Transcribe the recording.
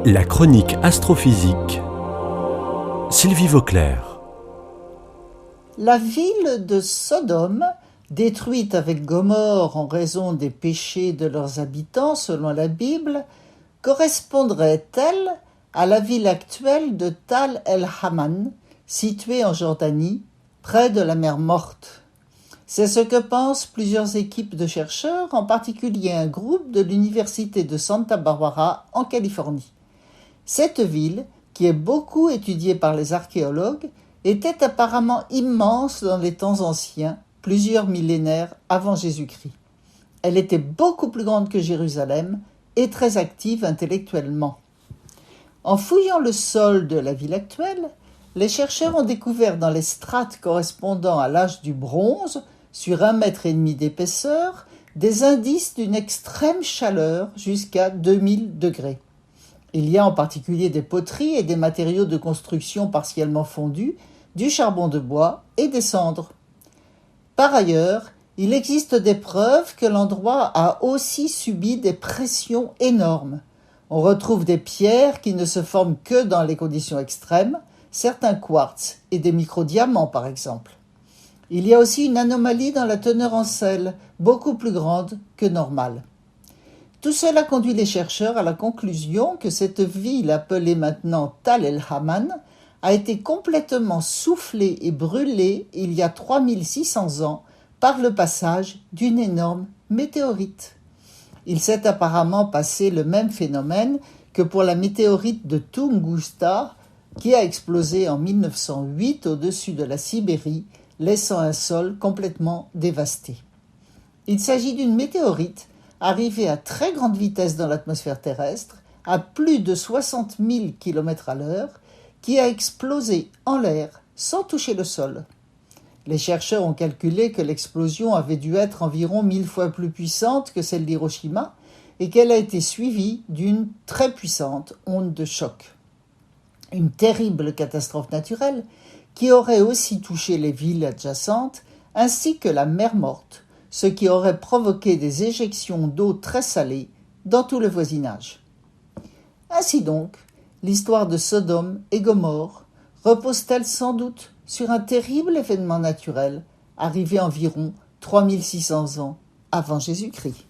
La chronique astrophysique. Sylvie Vauclair. La ville de Sodome, détruite avec Gomorrhe en raison des péchés de leurs habitants selon la Bible, correspondrait-elle à la ville actuelle de Tal el-Haman, située en Jordanie, près de la mer Morte? C'est ce que pensent plusieurs équipes de chercheurs, en particulier un groupe de l'université de Santa Barbara en Californie. Cette ville, qui est beaucoup étudiée par les archéologues, était apparemment immense dans les temps anciens, plusieurs millénaires avant Jésus-Christ. Elle était beaucoup plus grande que Jérusalem et très active intellectuellement. En fouillant le sol de la ville actuelle, les chercheurs ont découvert dans les strates correspondant à l'âge du bronze, sur 1,5 mètre d'épaisseur, des indices d'une extrême chaleur jusqu'à 2000 degrés. Il y a en particulier des poteries et des matériaux de construction partiellement fondus, du charbon de bois et des cendres. Par ailleurs, il existe des preuves que l'endroit a aussi subi des pressions énormes. On retrouve des pierres qui ne se forment que dans les conditions extrêmes, certains quartz et des microdiamants par exemple. Il y a aussi une anomalie dans la teneur en sel, beaucoup plus grande que normale. Tout cela conduit les chercheurs à la conclusion que cette ville appelée maintenant Tal el-Haman a été complètement soufflée et brûlée il y a 3600 ans par le passage d'une énorme météorite. Il s'est apparemment passé le même phénomène que pour la météorite de Tunguska qui a explosé en 1908 au-dessus de la Sibérie, laissant un sol complètement dévasté. Il s'agit d'une météorite arrivée à très grande vitesse dans l'atmosphère terrestre, à plus de 60 000 km/h, qui a explosé en l'air sans toucher le sol. Les chercheurs ont calculé que l'explosion avait dû être environ 1000 fois plus puissante que celle d'Hiroshima et qu'elle a été suivie d'une très puissante onde de choc. Une terrible catastrophe naturelle qui aurait aussi touché les villes adjacentes ainsi que la mer Morte, ce qui aurait provoqué des éjections d'eau très salée dans tout le voisinage. Ainsi donc, l'histoire de Sodome et Gomorrhe repose-t-elle sans doute sur un terrible événement naturel arrivé environ 3600 ans avant Jésus-Christ.